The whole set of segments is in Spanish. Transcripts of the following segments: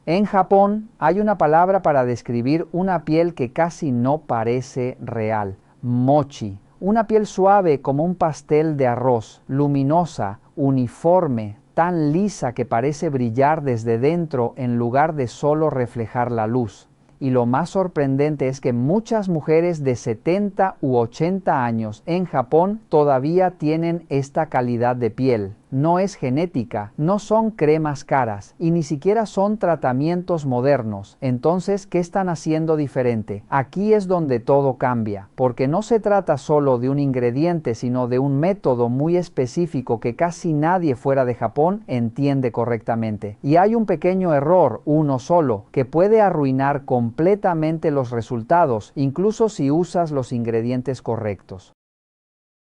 En Japón hay una palabra para describir una piel que casi no parece real: mochi. Una piel suave como un pastel de arroz, luminosa, uniforme, tan lisa que parece brillar desde dentro en lugar de solo reflejar la luz. Y lo más sorprendente es que muchas mujeres de 70 u 80 años en Japón todavía tienen esta calidad de piel. No es genética, no son cremas caras y ni siquiera son tratamientos modernos. Entonces, ¿qué están haciendo diferente? Aquí es donde todo cambia, porque no se trata solo de un ingrediente, sino de un método muy específico que casi nadie fuera de Japón entiende correctamente. Y hay un pequeño error, uno solo, que puede arruinar completamente los resultados, incluso si usas los ingredientes correctos.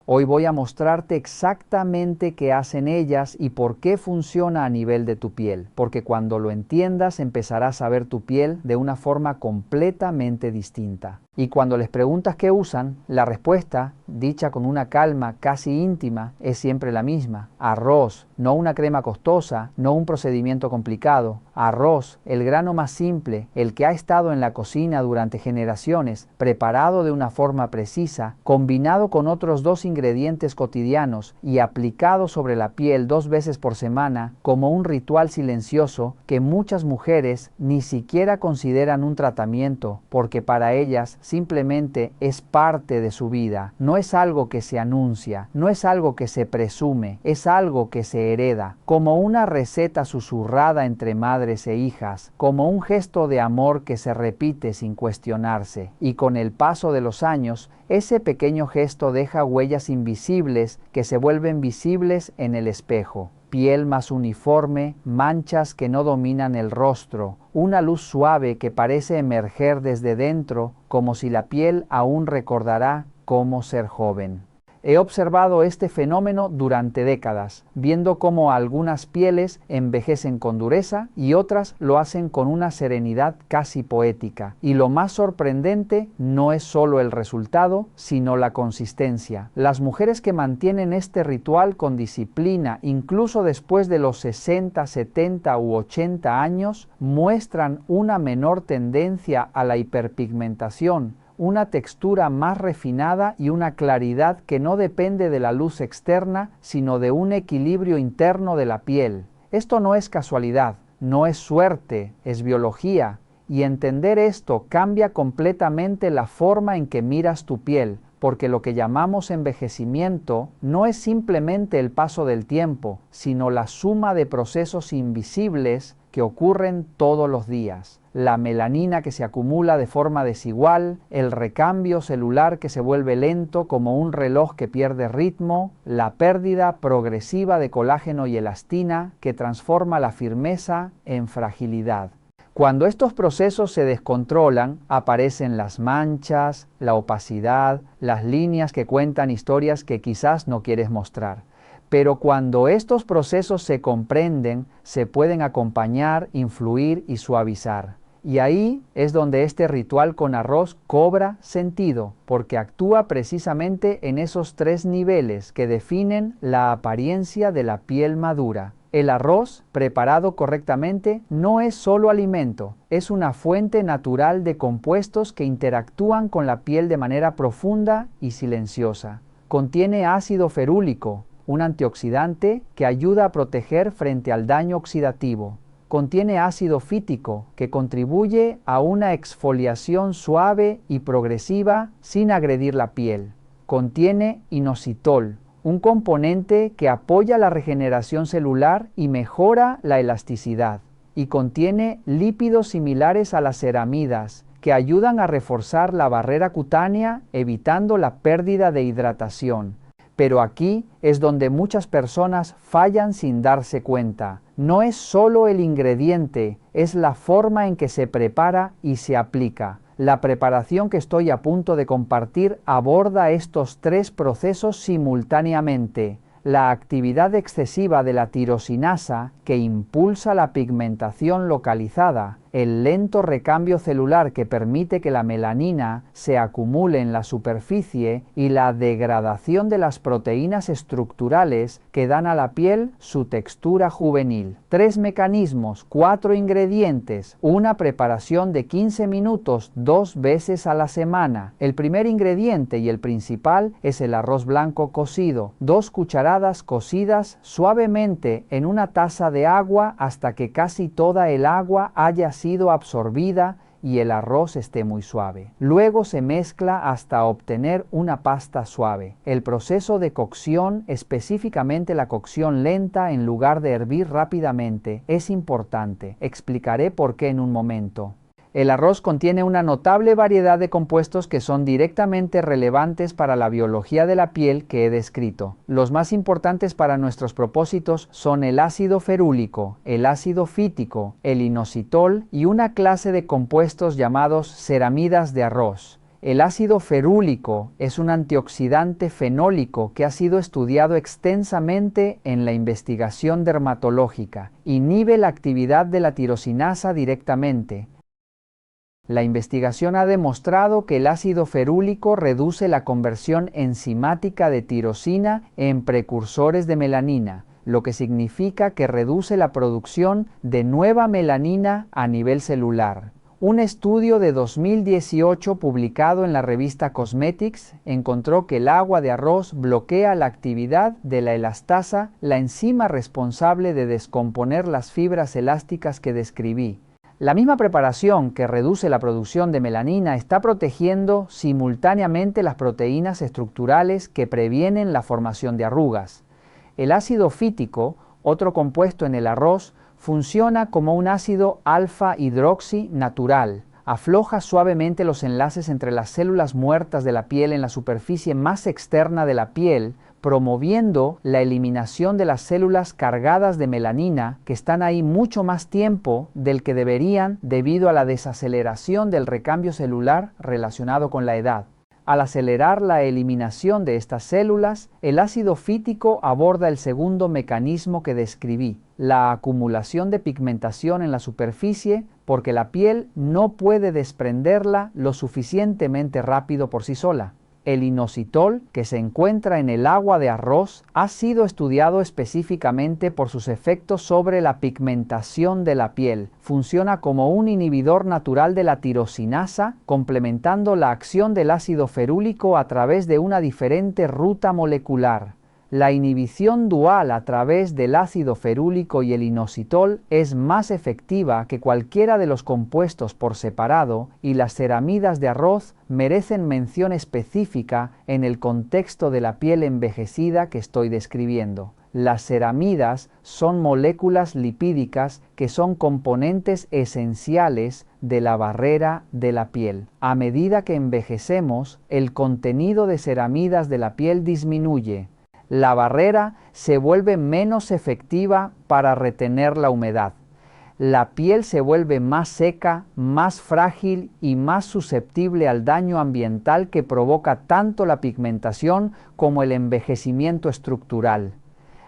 Hoy voy a mostrarte exactamente qué hacen ellas y por qué funciona a nivel de tu piel, porque cuando lo entiendas empezarás a ver tu piel de una forma completamente distinta. Y cuando les preguntas qué usan, la respuesta, dicha con una calma casi íntima, es siempre la misma: arroz, no una crema costosa, no un procedimiento complicado. Arroz, el grano más simple, el que ha estado en la cocina durante generaciones, preparado de una forma precisa, combinado con otros 2 ingredientes cotidianos y aplicado sobre la piel 2 veces por semana como un ritual silencioso que muchas mujeres ni siquiera consideran un tratamiento, porque para ellas simplemente es parte de su vida. No es algo que se anuncia, no es algo que se presume, es algo que se hereda, como una receta susurrada entre madres e hijas, como un gesto de amor que se repite sin cuestionarse. Y con el paso de los años, ese pequeño gesto deja huellas invisibles que se vuelven visibles en el espejo. Piel más uniforme, manchas que no dominan el rostro, una luz suave que parece emerger desde dentro, como si la piel aún recordara cómo ser joven. He observado este fenómeno durante décadas, viendo cómo algunas pieles envejecen con dureza y otras lo hacen con una serenidad casi poética. Y lo más sorprendente no es solo el resultado, sino la consistencia. Las mujeres que mantienen este ritual con disciplina, incluso después de los 60, 70 u 80 años, muestran una menor tendencia a la hiperpigmentación, una textura más refinada y una claridad que no depende de la luz externa, sino de un equilibrio interno de la piel. Esto no es casualidad, no es suerte, es biología, y entender esto cambia completamente la forma en que miras tu piel, porque lo que llamamos envejecimiento no es simplemente el paso del tiempo, sino la suma de procesos invisibles que ocurren todos los días. La melanina que se acumula de forma desigual, el recambio celular que se vuelve lento como un reloj que pierde ritmo, la pérdida progresiva de colágeno y elastina que transforma la firmeza en fragilidad. Cuando estos procesos se descontrolan, aparecen las manchas, la opacidad, las líneas que cuentan historias que quizás no quieres mostrar. Pero cuando estos procesos se comprenden, se pueden acompañar, influir y suavizar. Y ahí es donde este ritual con arroz cobra sentido, porque actúa precisamente en esos 3 niveles que definen la apariencia de la piel madura. El arroz, preparado correctamente, no es solo alimento, es una fuente natural de compuestos que interactúan con la piel de manera profunda y silenciosa. Contiene ácido ferúlico, un antioxidante que ayuda a proteger frente al daño oxidativo. Contiene ácido fítico, que contribuye a una exfoliación suave y progresiva sin agredir la piel. Contiene inositol, un componente que apoya la regeneración celular y mejora la elasticidad. Y contiene lípidos similares a las ceramidas, que ayudan a reforzar la barrera cutánea, evitando la pérdida de hidratación. Pero aquí es donde muchas personas fallan sin darse cuenta. No es solo el ingrediente, es la forma en que se prepara y se aplica. La preparación que estoy a punto de compartir aborda estos 3 procesos simultáneamente. La actividad excesiva de la tirosinasa, que impulsa la pigmentación localizada, el lento recambio celular que permite que la melanina se acumule en la superficie y la degradación de las proteínas estructurales que dan a la piel su textura juvenil. 3 mecanismos, 4 ingredientes, una preparación de 15 minutos 2 veces a la semana. El primer ingrediente y el principal es el arroz blanco cocido. 2 cucharadas cocidas suavemente en una taza de agua hasta que casi toda el agua haya sido absorbida y el arroz esté muy suave. Luego se mezcla hasta obtener una pasta suave. El proceso de cocción, específicamente la cocción lenta en lugar de hervir rápidamente, es importante. Explicaré por qué en un momento. El arroz contiene una notable variedad de compuestos que son directamente relevantes para la biología de la piel que he descrito. Los más importantes para nuestros propósitos son el ácido ferúlico, el ácido fítico, el inositol y una clase de compuestos llamados ceramidas de arroz. El ácido ferúlico es un antioxidante fenólico que ha sido estudiado extensamente en la investigación dermatológica. Inhibe la actividad de la tirosinasa directamente. La investigación ha demostrado que el ácido ferúlico reduce la conversión enzimática de tirosina en precursores de melanina, lo que significa que reduce la producción de nueva melanina a nivel celular. Un estudio de 2018 publicado en la revista Cosmetics encontró que el agua de arroz bloquea la actividad de la elastasa, la enzima responsable de descomponer las fibras elásticas que describí. La misma preparación que reduce la producción de melanina está protegiendo simultáneamente las proteínas estructurales que previenen la formación de arrugas. El ácido fítico, otro compuesto en el arroz, funciona como un ácido alfa-hidroxi natural. Afloja suavemente los enlaces entre las células muertas de la piel en la superficie más externa de la piel, promoviendo la eliminación de las células cargadas de melanina que están ahí mucho más tiempo del que deberían debido a la desaceleración del recambio celular relacionado con la edad. Al acelerar la eliminación de estas células, el ácido fítico aborda el segundo mecanismo que describí, la acumulación de pigmentación en la superficie, porque la piel no puede desprenderla lo suficientemente rápido por sí sola. El inositol, que se encuentra en el agua de arroz, ha sido estudiado específicamente por sus efectos sobre la pigmentación de la piel. Funciona como un inhibidor natural de la tirosinasa, complementando la acción del ácido ferúlico a través de una diferente ruta molecular. La inhibición dual a través del ácido ferúlico y el inositol es más efectiva que cualquiera de los compuestos por separado y las ceramidas de arroz merecen mención específica en el contexto de la piel envejecida que estoy describiendo. Las ceramidas son moléculas lipídicas que son componentes esenciales de la barrera de la piel. A medida que envejecemos, el contenido de ceramidas de la piel disminuye. La barrera se vuelve menos efectiva para retener la humedad. La piel se vuelve más seca, más frágil y más susceptible al daño ambiental que provoca tanto la pigmentación como el envejecimiento estructural.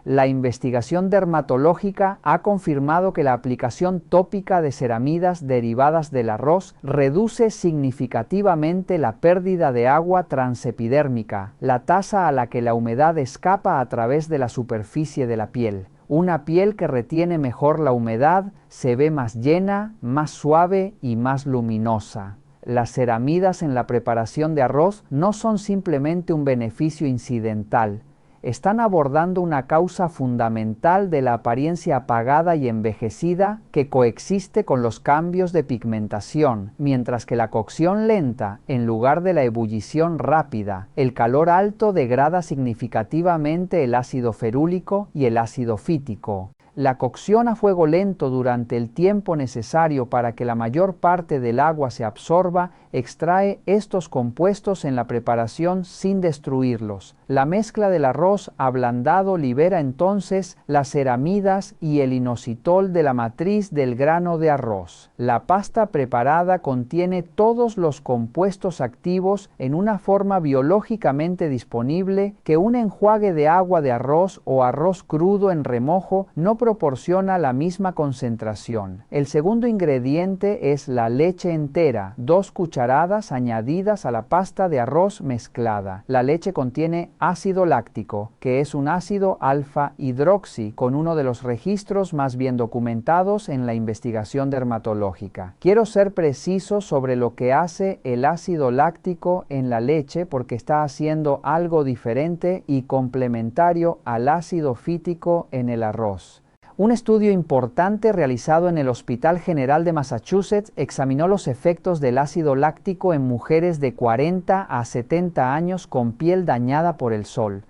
La investigación dermatológica ha confirmado que la aplicación tópica de ceramidas derivadas del arroz reduce significativamente la pérdida de agua transepidérmica, la tasa a la que la humedad escapa a través de la superficie de la piel. Una piel que retiene mejor la humedad se ve más llena, más suave y más luminosa. Las ceramidas en la preparación de arroz no son simplemente un beneficio incidental. Están abordando una causa fundamental de la apariencia apagada y envejecida que coexiste con los cambios de pigmentación, mientras que la cocción lenta, en lugar de la ebullición rápida, el calor alto degrada significativamente el ácido ferúlico y el ácido fítico. La cocción a fuego lento durante el tiempo necesario para que la mayor parte del agua se absorba extrae estos compuestos en la preparación sin destruirlos. La mezcla del arroz ablandado libera entonces las ceramidas y el inositol de la matriz del grano de arroz. La pasta preparada contiene todos los compuestos activos en una forma biológicamente disponible que un enjuague de agua de arroz o arroz crudo en remojo no proporciona la misma concentración. El segundo ingrediente es la leche entera, 2 cucharadas añadidas a la pasta de arroz mezclada. La leche contiene ácido láctico, que es un ácido alfa-hidroxi, con uno de los registros más bien documentados en la investigación dermatológica. Quiero ser preciso sobre lo que hace el ácido láctico en la leche porque está haciendo algo diferente y complementario al ácido fítico en el arroz. Un estudio importante realizado en el Hospital General de Massachusetts examinó los efectos del ácido láctico en mujeres de 40 a 70 años con piel dañada por el sol.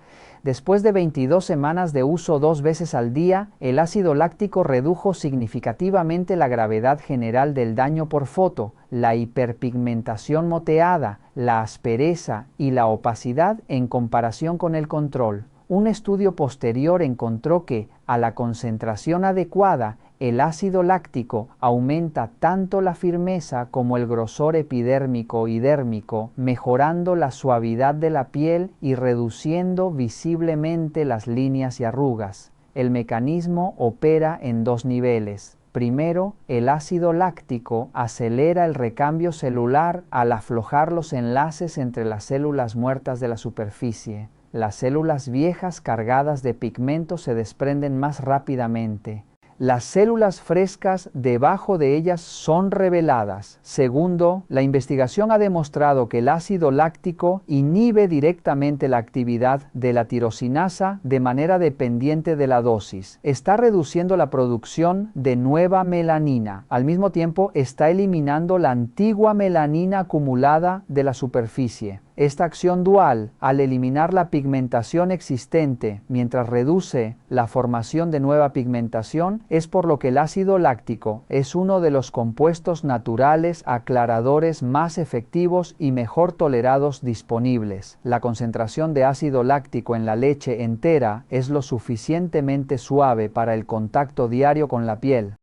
Después de 22 semanas de uso 2 veces al día, el ácido láctico redujo significativamente la gravedad general del daño por foto, la hiperpigmentación moteada, la aspereza y la opacidad en comparación con el control. Un estudio posterior encontró que, a la concentración adecuada, el ácido láctico aumenta tanto la firmeza como el grosor epidérmico y dérmico, mejorando la suavidad de la piel y reduciendo visiblemente las líneas y arrugas. El mecanismo opera en 2 niveles. Primero, el ácido láctico acelera el recambio celular al aflojar los enlaces entre las células muertas de la superficie. Las células viejas cargadas de pigmento se desprenden más rápidamente. Las células frescas debajo de ellas son reveladas. Segundo, la investigación ha demostrado que el ácido láctico inhibe directamente la actividad de la tirosinasa de manera dependiente de la dosis. Está reduciendo la producción de nueva melanina. Al mismo tiempo, está eliminando la antigua melanina acumulada de la superficie. Esta acción dual, al eliminar la pigmentación existente mientras reduce la formación de nueva pigmentación, es por lo que el ácido láctico es uno de los compuestos naturales aclaradores más efectivos y mejor tolerados disponibles. La concentración de ácido láctico en la leche entera es lo suficientemente suave para el contacto diario con la piel.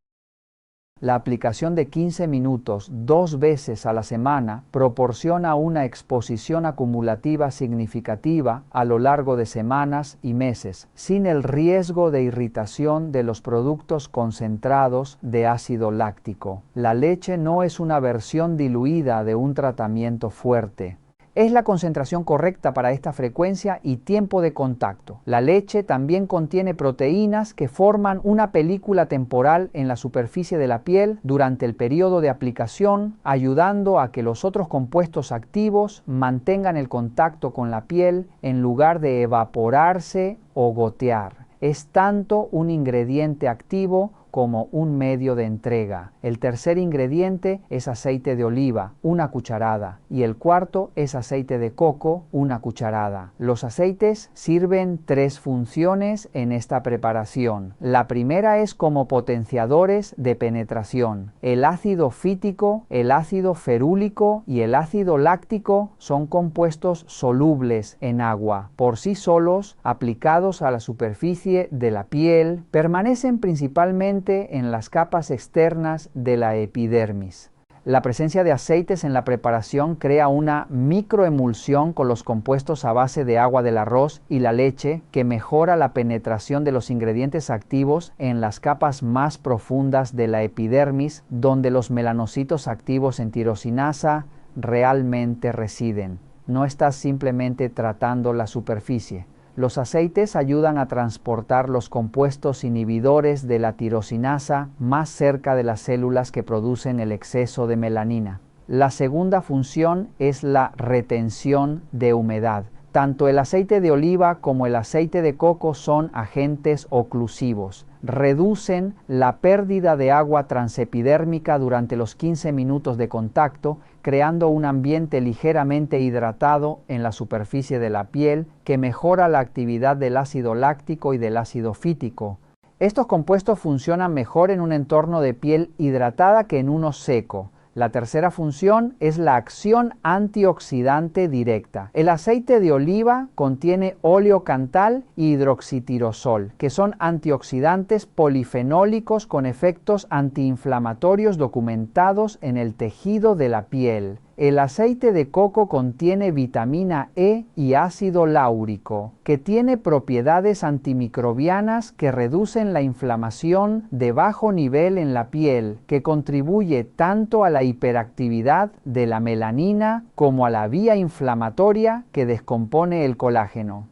La aplicación de 15 minutos 2 veces a la semana proporciona una exposición acumulativa significativa a lo largo de semanas y meses, sin el riesgo de irritación de los productos concentrados de ácido láctico. La leche no es una versión diluida de un tratamiento fuerte. Es la concentración correcta para esta frecuencia y tiempo de contacto. La leche también contiene proteínas que forman una película temporal en la superficie de la piel durante el periodo de aplicación, ayudando a que los otros compuestos activos mantengan el contacto con la piel en lugar de evaporarse o gotear. Es tanto un ingrediente activo como un medio de entrega. El tercer ingrediente es aceite de oliva, 1 cucharada, y el cuarto es aceite de coco, 1 cucharada. Los aceites sirven 3 funciones en esta preparación. La primera es como potenciadores de penetración. El ácido fítico, el ácido ferúlico y el ácido láctico son compuestos solubles en agua. Por sí solos, aplicados a la superficie de la piel, permanecen principalmente en las capas externas de la epidermis. La presencia de aceites en la preparación crea una microemulsión con los compuestos a base de agua del arroz y la leche que mejora la penetración de los ingredientes activos en las capas más profundas de la epidermis, donde los melanocitos activos en tirosinasa realmente residen. No estás simplemente tratando la superficie. Los aceites ayudan a transportar los compuestos inhibidores de la tirosinasa más cerca de las células que producen el exceso de melanina. La segunda función es la retención de humedad. Tanto el aceite de oliva como el aceite de coco son agentes oclusivos. Reducen la pérdida de agua transepidérmica durante los 15 minutos de contacto, creando un ambiente ligeramente hidratado en la superficie de la piel que mejora la actividad del ácido láctico y del ácido fítico. Estos compuestos funcionan mejor en un entorno de piel hidratada que en uno seco. La tercera función es la acción antioxidante directa. El aceite de oliva contiene oleocantal y hidroxitirosol, que son antioxidantes polifenólicos con efectos antiinflamatorios documentados en el tejido de la piel. El aceite de coco contiene vitamina E y ácido láurico, que tiene propiedades antimicrobianas que reducen la inflamación de bajo nivel en la piel, que contribuye tanto a la hiperactividad de la melanina como a la vía inflamatoria que descompone el colágeno.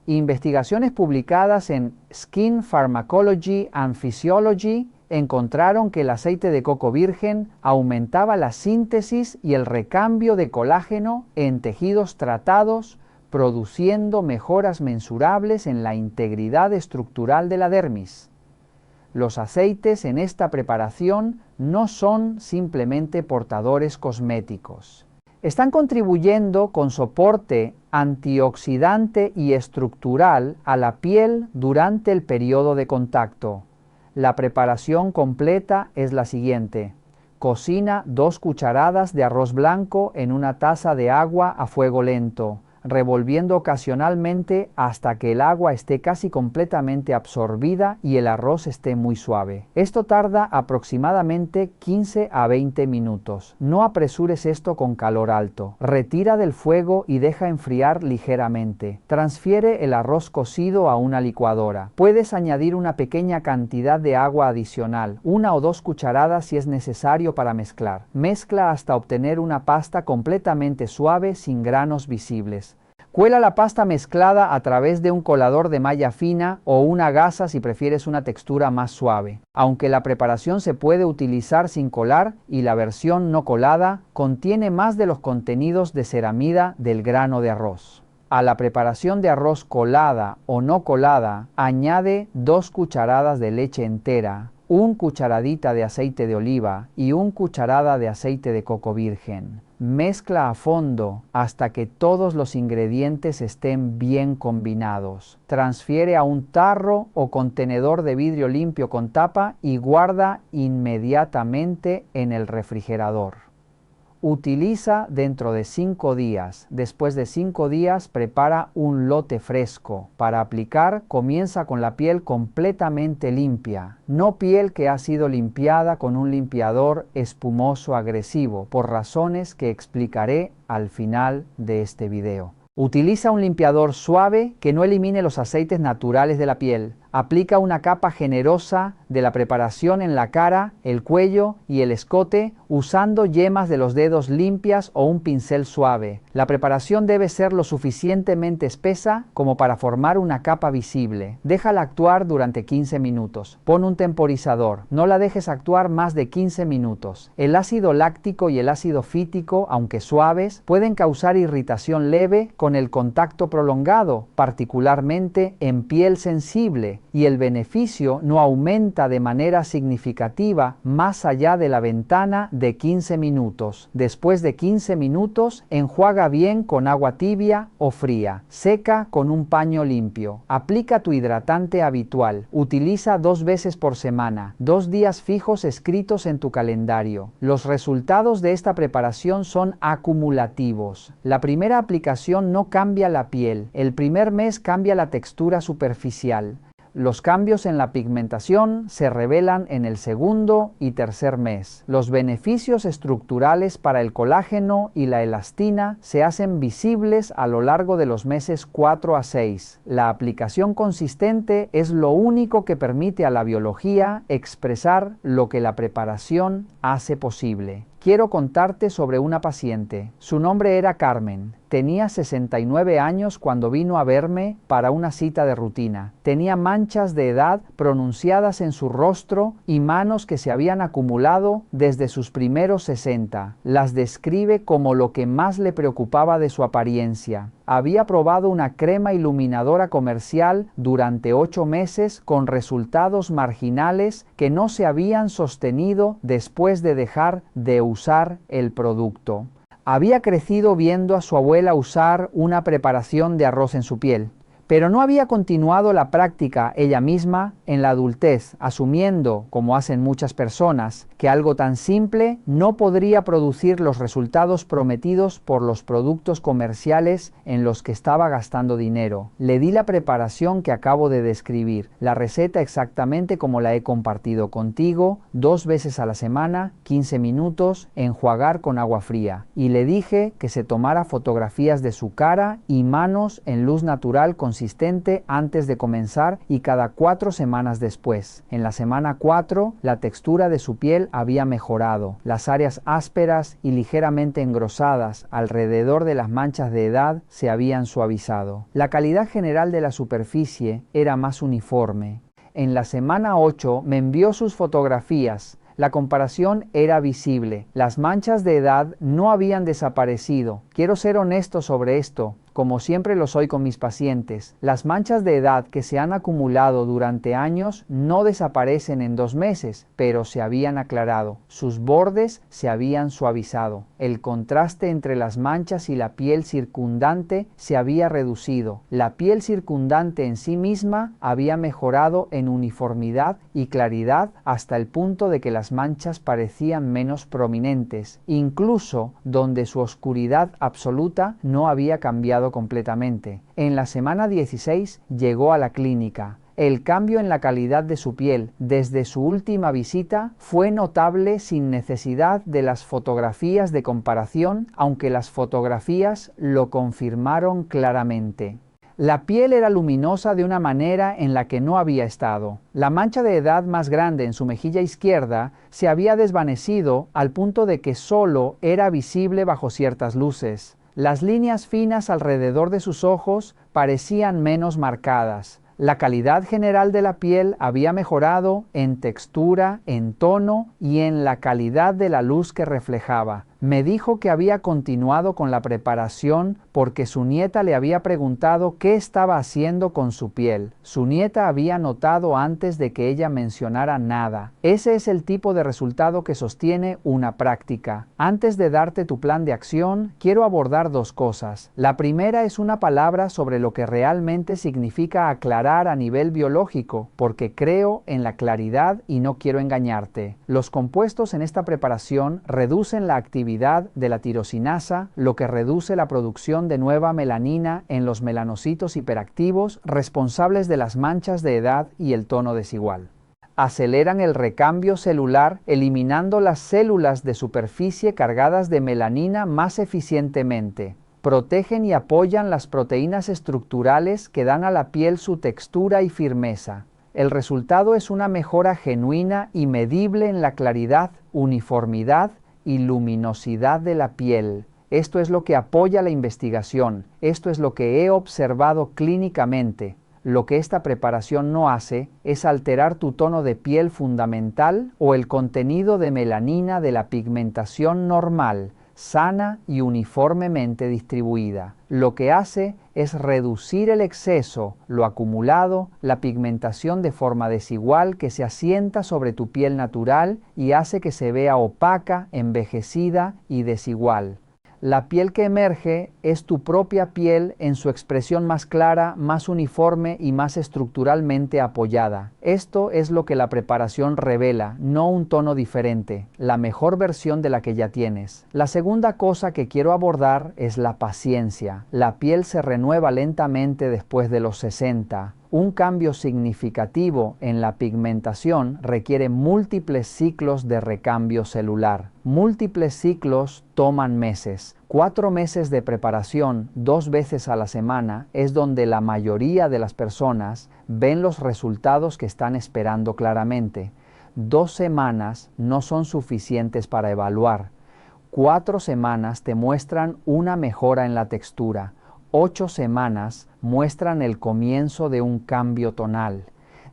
Investigaciones publicadas en Skin Pharmacology and Physiology encontraron que el aceite de coco virgen aumentaba la síntesis y el recambio de colágeno en tejidos tratados, produciendo mejoras mensurables en la integridad estructural de la dermis. Los aceites en esta preparación no son simplemente portadores cosméticos. Están contribuyendo con soporte antioxidante y estructural a la piel durante el periodo de contacto. La preparación completa es la siguiente. Cocina 2 cucharadas de arroz blanco en una taza de agua a fuego lento, revolviendo ocasionalmente hasta que el agua esté casi completamente absorbida y el arroz esté muy suave. Esto tarda aproximadamente 15 a 20 minutos. No apresures esto con calor alto. Retira del fuego y deja enfriar ligeramente. Transfiere el arroz cocido a una licuadora. Puedes añadir una pequeña cantidad de agua adicional, 1 o 2 cucharadas si es necesario para mezclar. Mezcla hasta obtener una pasta completamente suave sin granos visibles. Cuela la pasta mezclada a través de un colador de malla fina o una gasa si prefieres una textura más suave. Aunque la preparación se puede utilizar sin colar y la versión no colada contiene más de los contenidos de ceramida del grano de arroz. A la preparación de arroz colada o no colada, añade 2 cucharadas de leche entera, 1 cucharadita de aceite de oliva y 1 cucharada de aceite de coco virgen. Mezcla a fondo hasta que todos los ingredientes estén bien combinados. Transfiere a un tarro o contenedor de vidrio limpio con tapa y guarda inmediatamente en el refrigerador. Utiliza dentro de 5 días. Después de 5 días, prepara un lote fresco. Para aplicar, comienza con la piel completamente limpia, no piel que ha sido limpiada con un limpiador espumoso agresivo, por razones que explicaré al final de este video. Utiliza un limpiador suave que no elimine los aceites naturales de la piel. Aplica una capa generosa de la preparación en la cara, el cuello y el escote usando yemas de los dedos limpias o un pincel suave. La preparación debe ser lo suficientemente espesa como para formar una capa visible. Déjala actuar durante 15 minutos. Pon un temporizador. No la dejes actuar más de 15 minutos. El ácido láctico y el ácido fítico, aunque suaves, pueden causar irritación leve con el contacto prolongado, particularmente en piel sensible, y el beneficio no aumenta de manera significativa más allá de la ventana de 15 minutos. Después de 15 minutos, enjuaga bien con agua tibia o fría. Seca con un paño limpio. Aplica tu hidratante habitual. Utiliza 2 veces por semana. 2 días fijos escritos en tu calendario. Los resultados de esta preparación son acumulativos. La primera aplicación no cambia la piel. El primer mes cambia la textura superficial. Los cambios en la pigmentación se revelan en el segundo y tercer mes. Los beneficios estructurales para el colágeno y la elastina se hacen visibles a lo largo de los meses 4 a 6. La aplicación consistente es lo único que permite a la biología expresar lo que la preparación hace posible. Quiero contarte sobre una paciente. Su nombre era Carmen. Tenía 69 años cuando vino a verme para una cita de rutina. Tenía manchas de edad pronunciadas en su rostro y manos que se habían acumulado desde sus primeros 60. Las describe como lo que más le preocupaba de su apariencia. Había probado una crema iluminadora comercial durante 8 meses con resultados marginales que no se habían sostenido después de dejar de usar el producto. Había crecido viendo a su abuela usar una preparación de arroz en su piel, Pero no había continuado la práctica ella misma en la adultez, asumiendo, como hacen muchas personas, que algo tan simple no podría producir los resultados prometidos por los productos comerciales en los que estaba gastando dinero. Le di la preparación que acabo de describir, la receta exactamente como la he compartido contigo, 2 veces a la semana, 15 minutos, enjuagar con agua fría. Y le dije que se tomara fotografías de su cara y manos en luz natural consistente antes de comenzar y cada 4 semanas después. En la semana 4, la textura de su piel había mejorado. Las áreas ásperas y ligeramente engrosadas alrededor de las manchas de edad se habían suavizado. La calidad general de la superficie era más uniforme. En la semana 8 me envió sus fotografías. La comparación era visible. Las manchas de edad no habían desaparecido. Quiero ser honesto sobre esto, como siempre lo soy con mis pacientes. Las manchas de edad que se han acumulado durante años no desaparecen en 2 meses, pero se habían aclarado. Sus bordes se habían suavizado. El contraste entre las manchas y la piel circundante se había reducido. La piel circundante en sí misma había mejorado en uniformidad y claridad hasta el punto de que las manchas parecían menos prominentes, incluso donde su oscuridad absoluta no había cambiado completamente. En la semana 16 llegó a la clínica. El cambio en la calidad de su piel desde su última visita fue notable sin necesidad de las fotografías de comparación, aunque las fotografías lo confirmaron claramente. La piel era luminosa de una manera en la que no había estado. La mancha de edad más grande en su mejilla izquierda se había desvanecido al punto de que solo era visible bajo ciertas luces. Las líneas finas alrededor de sus ojos parecían menos marcadas. La calidad general de la piel había mejorado en textura, en tono y en la calidad de la luz que reflejaba. Me dijo que había continuado con la preparación porque su nieta le había preguntado qué estaba haciendo con su piel. Su nieta había notado antes de que ella mencionara nada. Ese es el tipo de resultado que sostiene una práctica. Antes de darte tu plan de acción, quiero abordar 2 cosas. La primera es una palabra sobre lo que realmente significa aclarar a nivel biológico, porque creo en la claridad y no quiero engañarte. Los compuestos en esta preparación reducen la actividad de la tirosinasa, lo que reduce la producción de nueva melanina en los melanocitos hiperactivos responsables de las manchas de edad y el tono desigual. Aceleran el recambio celular eliminando las células de superficie cargadas de melanina más eficientemente. Protegen y apoyan las proteínas estructurales que dan a la piel su textura y firmeza. El resultado es una mejora genuina y medible en la claridad, uniformidad y luminosidad de la piel. Esto es lo que apoya la investigación. Esto es lo que he observado clínicamente. Lo que esta preparación no hace es alterar tu tono de piel fundamental o el contenido de melanina de la pigmentación normal, sana y uniformemente distribuida. Lo que hace es reducir el exceso, lo acumulado, la pigmentación de forma desigual que se asienta sobre tu piel natural y hace que se vea opaca, envejecida y desigual. La piel que emerge es tu propia piel en su expresión más clara, más uniforme y más estructuralmente apoyada. Esto es lo que la preparación revela, no un tono diferente, la mejor versión de la que ya tienes. La segunda cosa que quiero abordar es la paciencia. La piel se renueva lentamente después de los 60. Un cambio significativo en la pigmentación requiere múltiples ciclos de recambio celular. Múltiples ciclos toman meses. 4 meses de preparación 2 veces a la semana es donde la mayoría de las personas ven los resultados que están esperando claramente. 2 semanas no son suficientes para evaluar. 4 semanas te muestran una mejora en la textura. 8 semanas muestran el comienzo de un cambio tonal.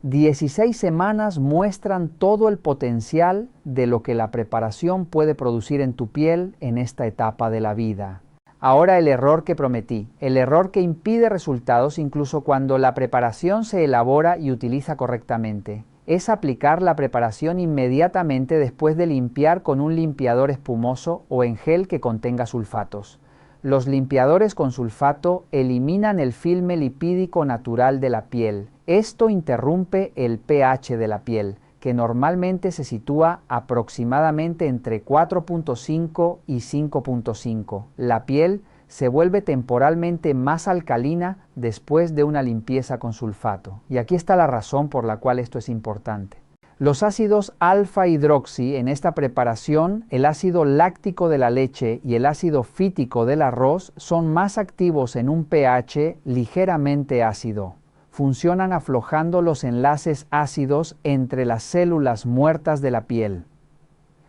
16 semanas muestran todo el potencial de lo que la preparación puede producir en tu piel en esta etapa de la vida. Ahora el error que prometí, el error que impide resultados incluso cuando la preparación se elabora y utiliza correctamente, es aplicar la preparación inmediatamente después de limpiar con un limpiador espumoso o en gel que contenga sulfatos. Los limpiadores con sulfato eliminan el filme lipídico natural de la piel. Esto interrumpe el pH de la piel, que normalmente se sitúa aproximadamente entre 4.5 y 5.5. La piel se vuelve temporalmente más alcalina después de una limpieza con sulfato. Y aquí está la razón por la cual esto es importante. Los ácidos alfa-hidroxi en esta preparación, el ácido láctico de la leche y el ácido fítico del arroz, son más activos en un pH ligeramente ácido. Funcionan aflojando los enlaces ácidos entre las células muertas de la piel.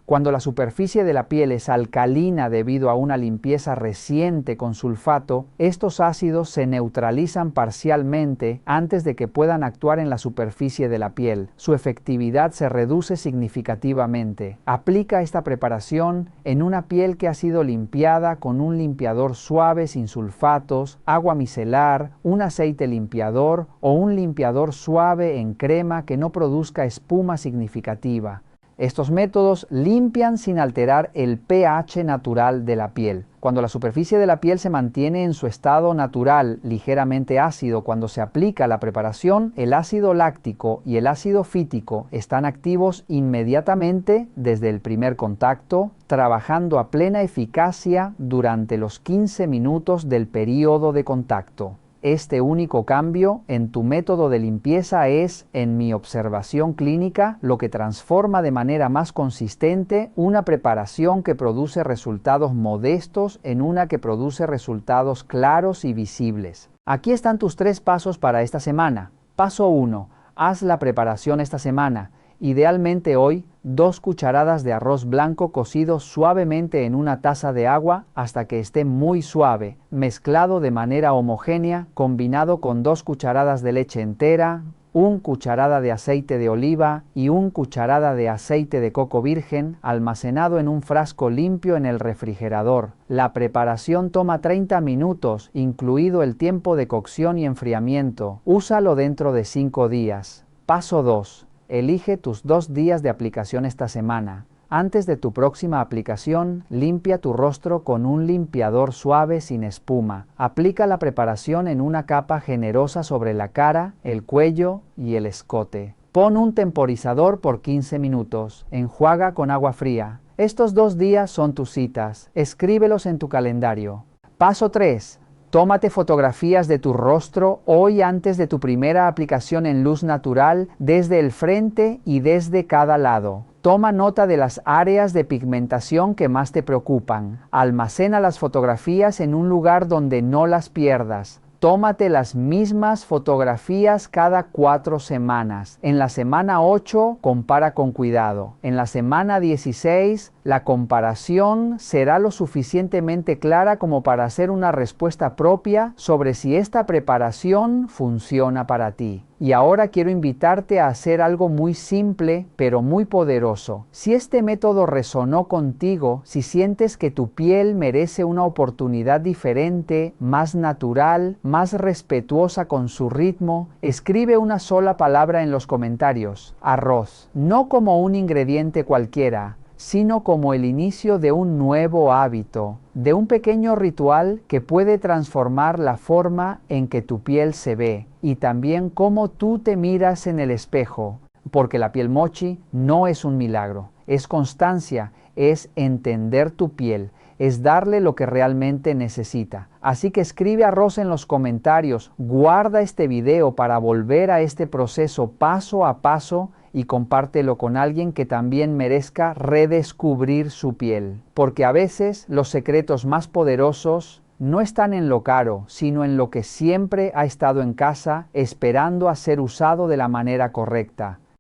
Cuando la superficie de la piel es alcalina debido a una limpieza reciente con sulfato, estos ácidos se neutralizan parcialmente antes de que puedan actuar en la superficie de la piel. Su efectividad se reduce significativamente. Aplica esta preparación en una piel que ha sido limpiada con un limpiador suave sin sulfatos, agua micelar, un aceite limpiador o un limpiador suave en crema que no produzca espuma significativa. Estos métodos limpian sin alterar el pH natural de la piel. Cuando la superficie de la piel se mantiene en su estado natural ligeramente ácido cuando se aplica la preparación, el ácido láctico y el ácido fítico están activos inmediatamente desde el primer contacto, trabajando a plena eficacia durante los 15 minutos del período de contacto. Este único cambio en tu método de limpieza es, en mi observación clínica, lo que transforma de manera más consistente una preparación que produce resultados modestos en una que produce resultados claros y visibles. Aquí están tus 3 pasos para esta semana. Paso 1. Haz la preparación esta semana. Idealmente hoy, 2 cucharadas de arroz blanco cocido suavemente en una taza de agua hasta que esté muy suave, mezclado de manera homogénea, combinado con 2 cucharadas de leche entera, 1 cucharada de aceite de oliva y 1 cucharada de aceite de coco virgen, almacenado en un frasco limpio en el refrigerador. La preparación toma 30 minutos, incluido el tiempo de cocción y enfriamiento. Úsalo dentro de 5 días. Paso 2. Elige tus 2 días de aplicación esta semana. Antes de tu próxima aplicación, limpia tu rostro con un limpiador suave sin espuma. Aplica la preparación en una capa generosa sobre la cara, el cuello y el escote. Pon un temporizador por 15 minutos. Enjuaga con agua fría. Estos 2 días son tus citas. Escríbelos en tu calendario. Paso 3. Tómate fotografías de tu rostro hoy antes de tu primera aplicación en luz natural desde el frente y desde cada lado. Toma nota de las áreas de pigmentación que más te preocupan. Almacena las fotografías en un lugar donde no las pierdas. Tómate las mismas fotografías cada 4 semanas. En la semana 8, compara con cuidado. En la semana 16, la comparación será lo suficientemente clara como para hacer una respuesta propia sobre si esta preparación funciona para ti. Y ahora quiero invitarte a hacer algo muy simple, pero muy poderoso. Si este método resonó contigo, si sientes que tu piel merece una oportunidad diferente, más natural, más respetuosa con su ritmo, escribe una sola palabra en los comentarios: arroz. No como un ingrediente cualquiera, sino como el inicio de un nuevo hábito, de un pequeño ritual que puede transformar la forma en que tu piel se ve y también cómo tú te miras en el espejo, porque la piel mochi no es un milagro, es constancia, es entender tu piel, es darle lo que realmente necesita. Así que escribe arroz en los comentarios, guarda este video para volver a este proceso paso a paso y compártelo con alguien que también merezca redescubrir su piel. Porque a veces los secretos más poderosos no están en lo caro, sino en lo que siempre ha estado en casa esperando a ser usado de la manera correcta.